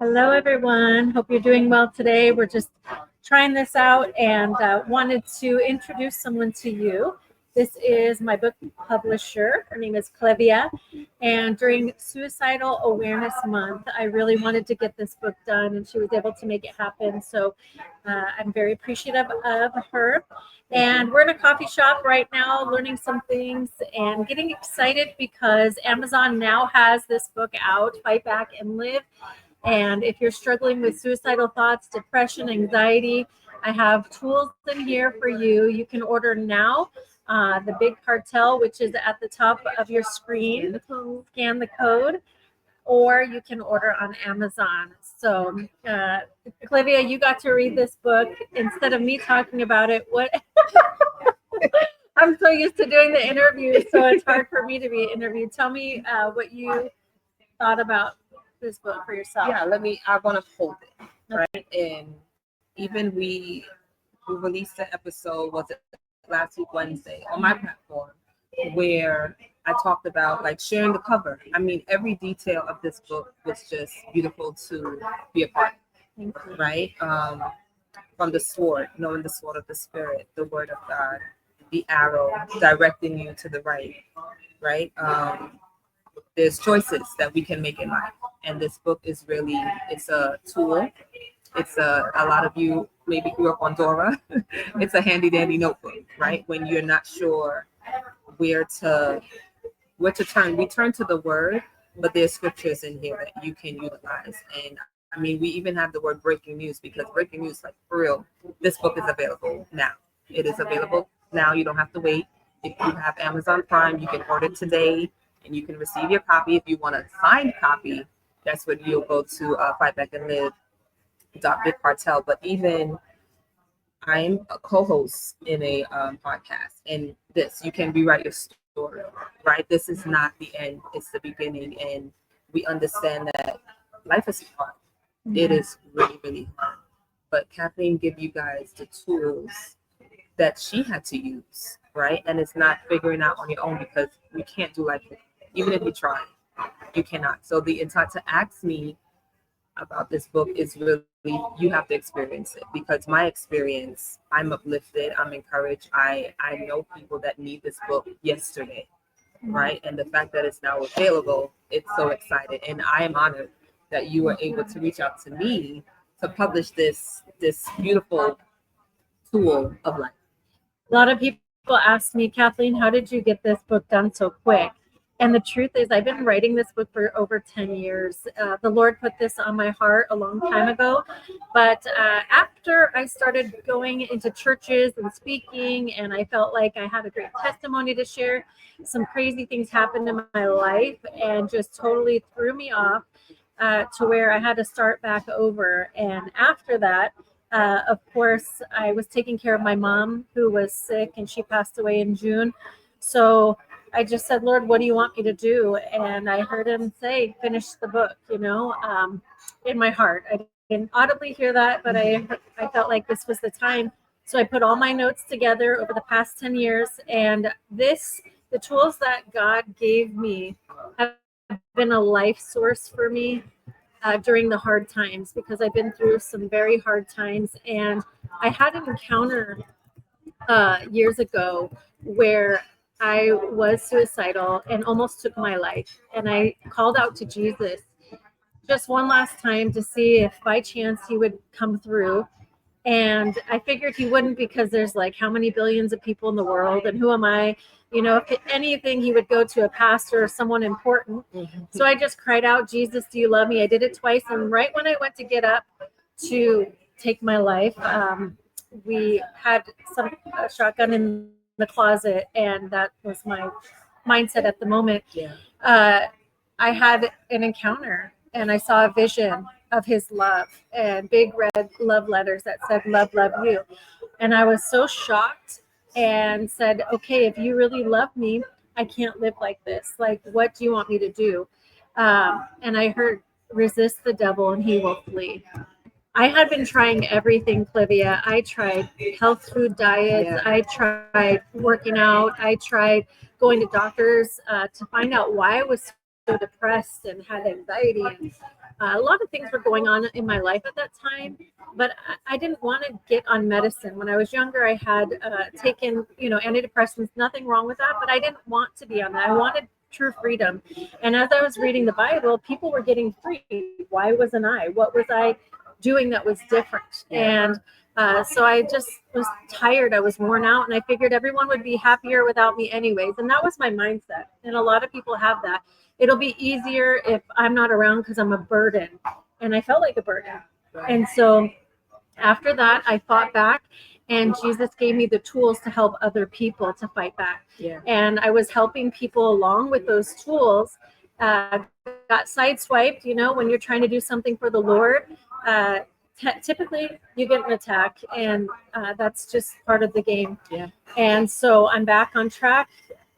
Hello, everyone. Hope you're doing well today. We're just trying this out and wanted to introduce someone to you. This is my book publisher. Her name is Clavia. And during Suicidal Awareness Month, I really wanted to get this book done, and she was able to make it happen. So I'm very appreciative of her. And we're in a coffee shop right now, learning some things and getting excited because Amazon now has this book out, Fight Back and Live. And if you're struggling with suicidal thoughts, depression, anxiety, I have tools in here for you. You can order now. The big cartel, which is at the top of your screen, scan the code, or you can order on Amazon. So, Clavia, you got to read this book instead of me talking about it. What? I'm so used to doing the interviews, so it's hard for me to be interviewed. Tell me what you thought about this book for yourself. Yeah, I want to hold it, right? And even we released the episode, was it last week, Wednesday, on my platform, where I talked about like sharing the cover. I mean, every detail of this book was just beautiful to be a part of, right? From the sword, knowing the sword of the spirit, the word of God, the arrow directing you to the right? There's choices that we can make in life. And this book is really, it's a tool. It's a lot of you maybe grew up on Dora. It's a handy dandy notebook, right? When you're not sure where to turn. We turn to the word, but there's scriptures in here that you can utilize. And I mean, we even have the word breaking news, because breaking news, like for real, this book is available now. It is available now. You don't have to wait. If you have Amazon Prime, you can order today and you can receive your copy. If you want a signed copy, that's when you'll go to fightbackandlive.bigcartel. But even I'm a co-host in a podcast, and you can rewrite your story, right? This is not the end, it's the beginning. And we understand that life is hard. It is really, really hard. But Kathleen give you guys the tools that she had to use, right? And it's not figuring out on your own, because we can't do life, even if you try, you cannot. So the intent to ask me about this book is really, you have to experience it, because my experience, I'm uplifted, I'm encouraged. I know people that need this book yesterday, right? And the fact that it's now available, it's so exciting. And I am honored that you were able to reach out to me to publish this beautiful tool of life. A lot of people ask me, Kathleen, how did you get this book done so quick? And the truth is, I've been writing this book for over 10 years. The Lord put this on my heart a long time ago. But after I started going into churches and speaking, and I felt like I had a great testimony to share, some crazy things happened in my life and just totally threw me off to where I had to start back over. And after that, of course, I was taking care of my mom, who was sick, and she passed away in June. So I just said, Lord, what do you want me to do? And I heard him say, finish the book, in my heart. I didn't audibly hear that, but I felt like this was the time. So I put all my notes together over the past 10 years. And the tools that God gave me have been a life source for me during the hard times, because I've been through some very hard times. And I had an encounter years ago where I was suicidal and almost took my life. And I called out to Jesus just one last time to see if by chance he would come through. And I figured he wouldn't, because there's like how many billions of people in the world, and who am I? If anything, he would go to a pastor or someone important. So I just cried out, Jesus, do you love me? I did it twice. And right when I went to get up to take my life, we had a shotgun in the closet, and that was my mindset at the moment. I had an encounter, and I saw a vision of his love and big red love letters that said, love, love you. And I was so shocked and said, okay, if you really love me, I can't live like this. Like, what do you want me to do? And I heard, resist the devil and he will flee. I had been trying everything, Clavia. I tried health food diets. Yeah. I tried working out. I tried going to doctors to find out why I was so depressed and had anxiety. And a lot of things were going on in my life at that time, but I didn't want to get on medicine. When I was younger, I had taken, antidepressants, nothing wrong with that, but I didn't want to be on that. I wanted true freedom. And as I was reading the Bible, people were getting free. Why wasn't I? What was I doing that was different? And so I just was tired. I was worn out, and I figured everyone would be happier without me anyways. And that was my mindset. And a lot of people have that. It'll be easier if I'm not around because I'm a burden. And I felt like a burden. And so after that, I fought back, and Jesus gave me the tools to help other people to fight back. Yeah. And I was helping people along with those tools. Got sideswiped, when you're trying to do something for the Lord. Typically you get an attack, and that's just part of the game. Yeah. And so I'm back on track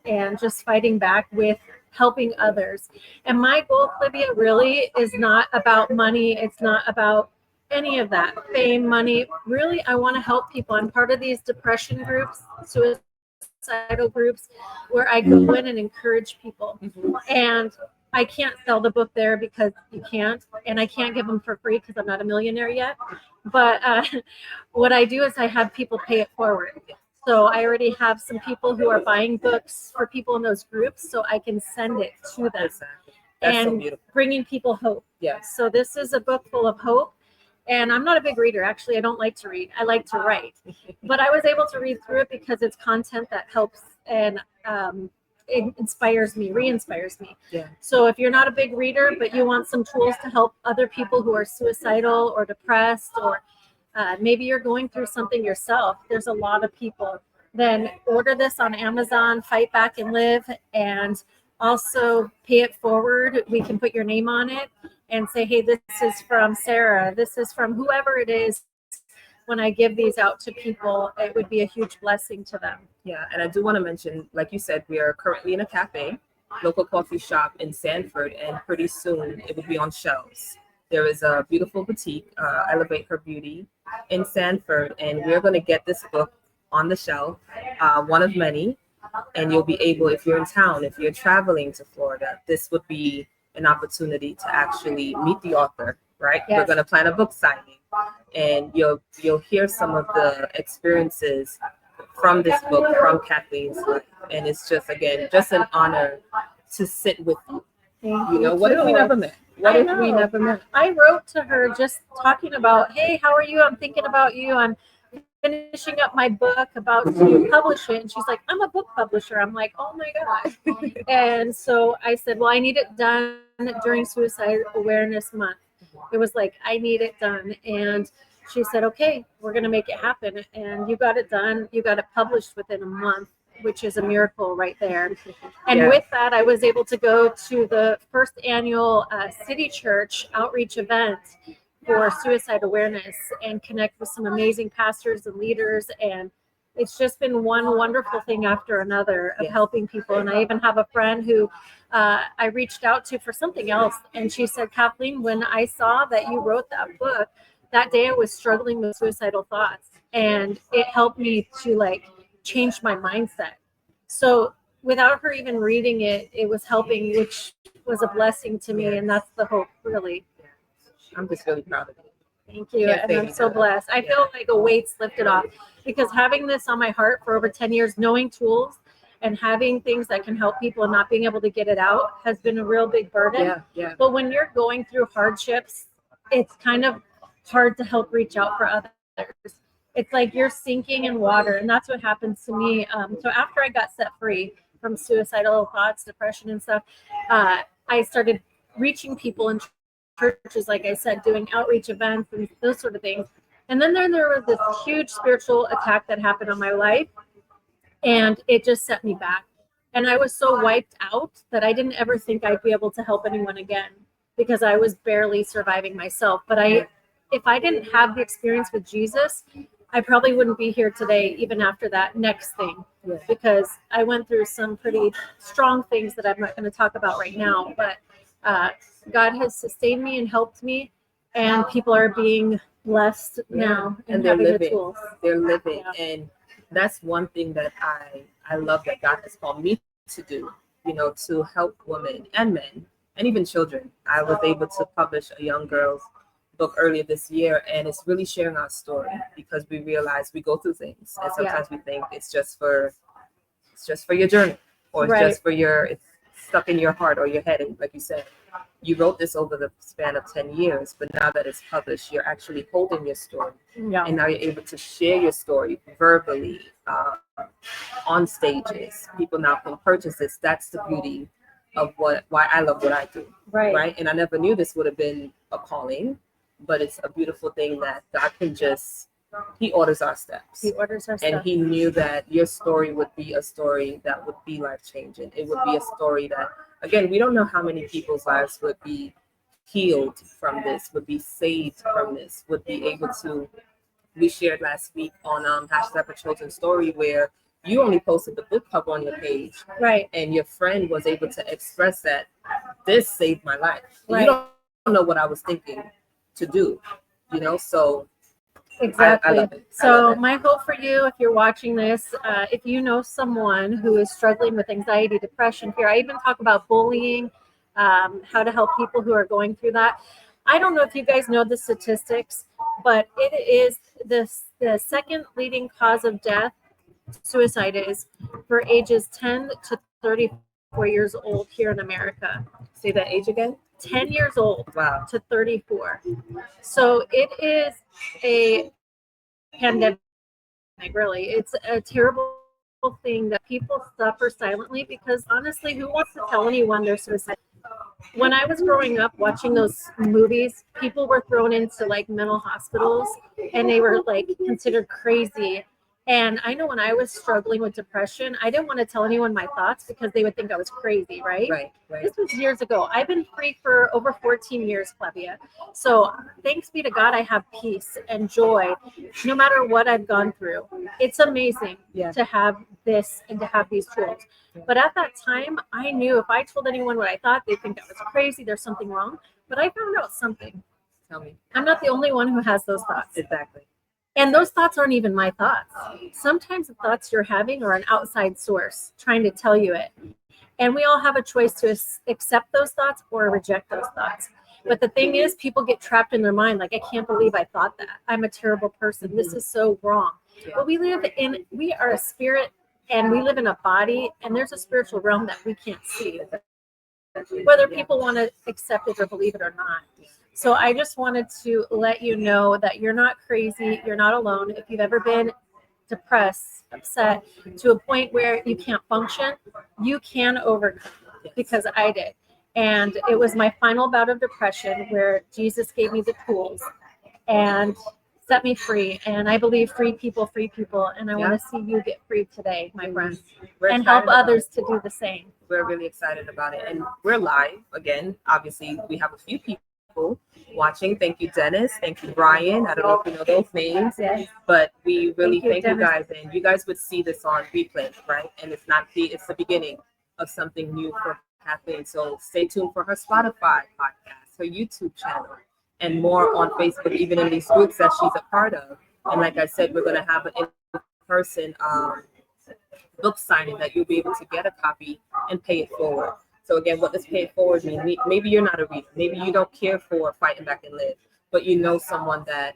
and just fighting back with helping others. And my goal, Clavia, really is not about money. It's not about any of that, fame, money. Really, I want to help people. I'm part of these depression groups, suicidal groups, where I go in and encourage people. And I can't sell the book there because you can't, and I can't give them for free because I'm not a millionaire yet. But what I do is I have people pay it forward. So I already have some people who are buying books for people in those groups, so I can send it to them. That's so and beautiful. Bringing people hope. Yes. So this is a book full of hope. And I'm not a big reader. Actually, I don't like to read. I like to write. But I was able to read through it because it's content that helps and it inspires me, re-inspires me. Yeah. So if you're not a big reader, but you want some tools to help other people who are suicidal or depressed, or maybe you're going through something yourself, there's a lot of people, then order this on Amazon, Fight Back and Live, and also pay it forward. We can put your name on it and say, hey, this is from Sarah. This is from whoever it is. When I give these out to people, it would be a huge blessing to them. Yeah, and I do want to mention, like you said, we are currently in a cafe, local coffee shop in Sanford, and pretty soon it will be on shelves. There is a beautiful boutique, Elevate Her Beauty, in Sanford, and we're going to get this book on the shelf, one of many, and you'll be able, if you're in town, if you're traveling to Florida, this would be an opportunity to actually meet the author, right? Yes. We're going to plan a book signing, and you'll hear some of the experiences from this book, from Kathleen's life, and it's just, again, just an honor to sit with you. What if we never met? What if we never met? I wrote to her just talking about, hey, how are you? I'm thinking about you. I'm finishing up my book, about to publish it. And she's like, I'm a book publisher. I'm like, oh my God. And so I said, well, I need it done during Suicide Awareness Month. It was like, I need it done. And she said, okay, we're going to make it happen. And you got it done. You got it published within a month, which is a miracle right there. And with that, I was able to go to the first annual City Church outreach event for suicide awareness and connect with some amazing pastors and leaders. And it's just been one wonderful thing after another of helping people. And I even have a friend who I reached out to for something else. And she said, Kathleen, when I saw that you wrote that book, that day I was struggling with suicidal thoughts. And it helped me to change my mindset. So without her even reading it, it was helping, which was a blessing to me. And that's the hope, really. I'm just really proud of you. Thank you. And I'm so blessed. I feel like a weight's lifted off, because having this on my heart for over 10 years, knowing tools and having things that can help people and not being able to get it out has been a real big burden. Yeah. But when you're going through hardships, it's kind of hard to help reach out for others. It's like you're sinking in water, and that's what happens to me. So after I got set free from suicidal thoughts, depression and stuff, I started reaching people in churches, like I said, doing outreach events and those sort of things. And then there was this huge spiritual attack that happened on my life, and it just set me back. And I was so wiped out that I didn't ever think I'd be able to help anyone again, because I was barely surviving myself. But if I didn't have the experience with Jesus, I probably wouldn't be here today, even after that next thing, because I went through some pretty strong things that I'm not going to talk about right now. But God has sustained me and helped me. and people are being blessed now and they're having the living. tools. They're living, Yeah. and that's one thing that I love that God has called me to do. To help women and men and even children. I was able to publish a young girl's book earlier this year, and it's really sharing our story because we realize we go through things, and sometimes we think it's just for your journey, or it's Right. just for it's stuck in your heart or your head. And like you said, you wrote this over the span of 10 years, but now that it's published, you're actually holding your story. Yeah. And now you're able to share your story verbally, on stages. People now can purchase this. That's the beauty of why I love what I do. Right. And I never knew this would have been a calling, but it's a beautiful thing that God can He orders our steps. He orders our And steps. He knew that your story would be a story that would be life-changing. It would be a story that, again, we don't know how many people's lives would be healed from this, would be saved from this, would be able to. We shared last week on hashtag a children's story where you only posted the book cover on your page, Right. and your friend was able to express that this saved my life. Right. You don't know what I was thinking to do, so Exactly. I love it. So my hope for you, if you're watching this, if you know someone who is struggling with anxiety, depression, fear, I even talk about bullying, how to help people who are going through that. I don't know if you guys know the statistics, but it is the second leading cause of death. Suicide is for ages 10 to 34 years old here in America. Say that age again. 10 years old. Wow. To 34. So it is a pandemic, really. It's a terrible thing that people suffer silently because honestly, who wants to tell anyone they're suicidal? When I was growing up watching those movies, people were thrown into like mental hospitals and they were like considered crazy. And I know when I was struggling with depression, I didn't want to tell anyone my thoughts because they would think I was crazy, right? Right. This was years ago. I've been free for over 14 years, Clavia. So thanks be to God, I have peace and joy no matter what I've gone through. It's amazing to have this and to have these tools. But at that time, I knew if I told anyone what I thought, they'd think I was crazy. There's something wrong. But I found out something. Tell me. I'm not the only one who has those thoughts. Exactly. And those thoughts aren't even my thoughts. Sometimes the thoughts you're having are an outside source trying to tell you it. And we all have a choice to accept those thoughts or reject those thoughts. But the thing is, people get trapped in their mind. Like, I can't believe I thought that. I'm a terrible person. This is so wrong. But we are a spirit and we live in a body, and there's a spiritual realm that we can't see, whether people want to accept it or believe it or not. So I just wanted to let you know that you're not crazy. You're not alone. If you've ever been depressed, upset to a point where you can't function, you can overcome, because I did. And it was my final bout of depression where Jesus gave me the tools and set me free. And I believe free people. And I want to see you get free today, my friends, and help others to do the same. We're really excited about it. And we're live again. Obviously, we have a few people watching. Thank you, Dennis. Thank you, Brian. I don't know if you know those names, but we really thank you guys. And you guys would see this on replay, right? And it's the beginning of something new for Kathleen. So stay tuned for her Spotify podcast, her YouTube channel, and more on Facebook, even in these groups that she's a part of. And like I said, we're going to have an in-person book signing that you'll be able to get a copy and pay it forward. So again, what does pay it forward mean? Maybe you're not a reader. Maybe you don't care for Fighting Back and Live, but you know someone that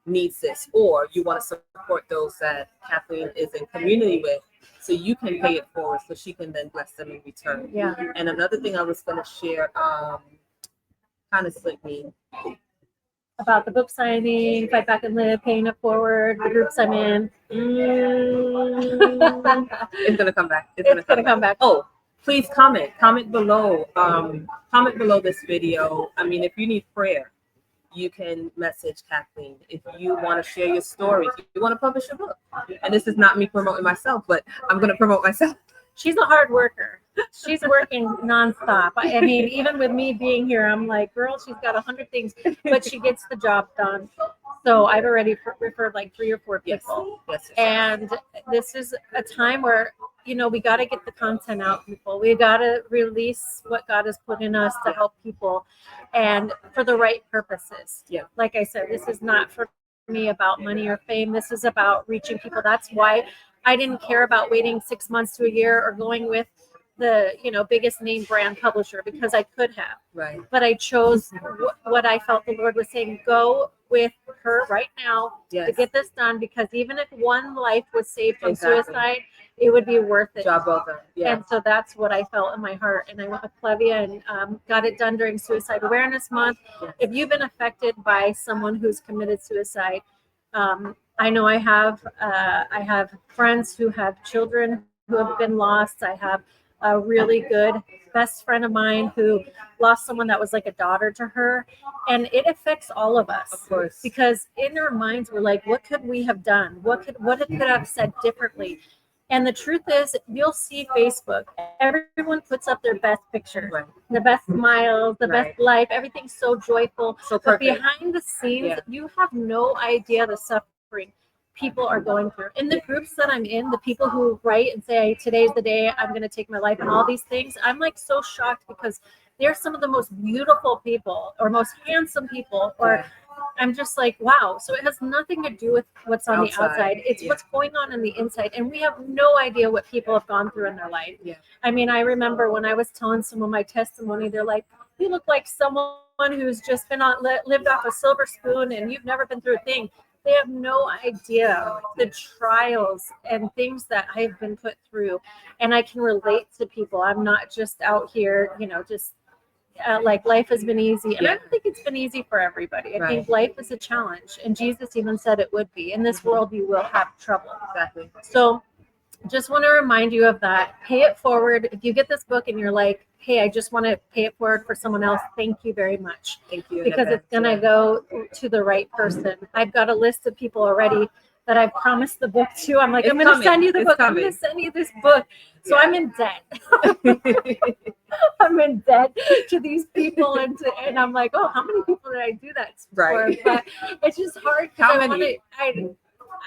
needs this, or you want to support those that Kathleen is in community with, so you can pay it forward so she can then bless them in return. Yeah. And another thing I was going to share, kind of slipped me. About the book signing, Fight Back and Live, paying it forward, the groups I'm in. It's going to come back. It's going to come back. Oh, please comment below. Comment below this video. I mean, if you need prayer, you can message Kathleen. If you want to share your story, if you want to publish a book. And this is not me promoting myself, but I'm going to promote myself. She's a hard worker. She's working nonstop. I mean, even with me being here, I'm like, girl, she's got 100 things, but she gets the job done. So I've already referred like 3 or 4 people. Yes. And this is a time where we got to get the content out, people. We got to release what God has put in us to help people and for the right purposes. Yeah. Like I said, this is not for me about money or fame. This is about reaching people. That's why I didn't care about waiting 6 months to a year or going with the biggest name brand publisher, because I could have. Right. But I chose what I felt the Lord was saying. Go with her right now to get this done, because even if one life was saved from suicide, it would be worth it. Job well done. Yeah. And so that's what I felt in my heart. And I went with Clavia and got it done during Suicide Awareness Month. Yes. If you've been affected by someone who's committed suicide, I know I have friends who have children who have been lost. I have a really good best friend of mine who lost someone that was like a daughter to her, and it affects all of us. Of course. Because in our minds we're like, what could we have done? What could I have said differently? And the truth is, you'll see Facebook, everyone puts up their best picture, Right. the best smiles, the best life, everything's so joyful. So but perfect. behind the scenes, you have no idea the suffering people are going through. In the groups that I'm in, the people who write and say, today's the day I'm going to take my life and all these things, I'm like so shocked, because they're some of the most beautiful people or most handsome people, or I'm just like, wow. So it has nothing to do with what's on the outside. It's what's going on the inside. And we have no idea what people have gone through in their life. Yeah. I mean, I remember when I was telling someone my testimony, they're like, you look like someone who's just been lived off a silver spoon and you've never been through a thing. They have no idea the trials and things that I've been put through. And I can relate to people. I'm not just out here, just like life has been easy. And I don't think it's been easy for everybody. I think life is a challenge. And Jesus even said it would be. In this world, you will have trouble. Exactly. So just want to remind you of that. Pay it forward. If you get this book and you're like, hey, I just want to pay it forward for someone else, thank you very much. Thank you. Because it's going to go to the right person. I've got a list of people already that I've promised the book to. I'm like, I'm going to send you the book. I'm going to send you this book. So I'm in debt. I'm in debt to these people. And I'm like, oh, how many people did I do that for? Right. But it's just hard. How many?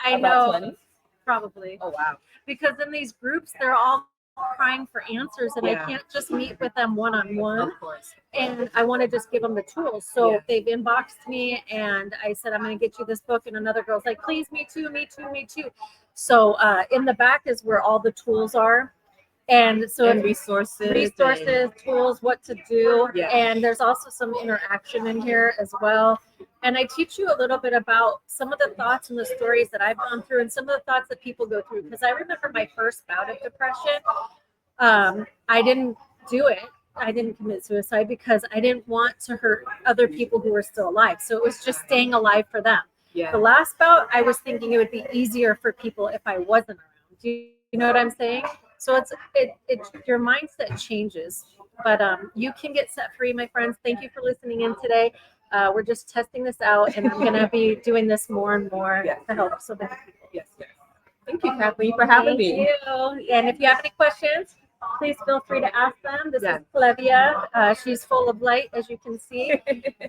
I know. 20? Probably. Oh, wow. Because in these groups, they're all crying for answers, and I can't just meet with them one-on-one. Of course. And I want to just give them the tools. So they've inboxed me, and I said, I'm going to get you this book. And another girl's like, please, me too. So in the back is where all the tools are. And so resources, tools, what to do. Yeah. And there's also some interaction in here as well. And I teach you a little bit about some of the thoughts and the stories that I've gone through and some of the thoughts that people go through. Because I remember my first bout of depression. I didn't do it. I didn't commit suicide because I didn't want to hurt other people who were still alive. So it was just staying alive for them. Yeah. The last bout, I was thinking it would be easier for people if I wasn't around. Do you know what I'm saying? So it's your mindset changes, but you can get set free, my friends. Thank you for listening in today. We're just testing this out, and I'm going to be doing this more and more to help so many people. Yes. Thank you, Kathleen, for having me. Thank you. And if you have any questions, please feel free to ask them. This is Clavia. She's full of light, as you can see,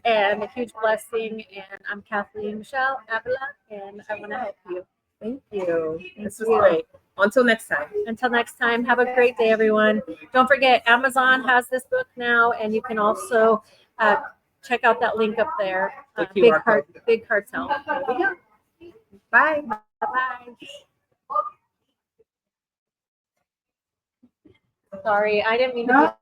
and a huge blessing. And I'm Kathleen Michelle Avila, and I want to help you. Thank you. This is great. Until next time, have a great day, everyone. Don't forget, Amazon has this book now, and you can also check out that link up there. Big Hearts Help. There we go. Bye. Bye. Sorry, I didn't mean to.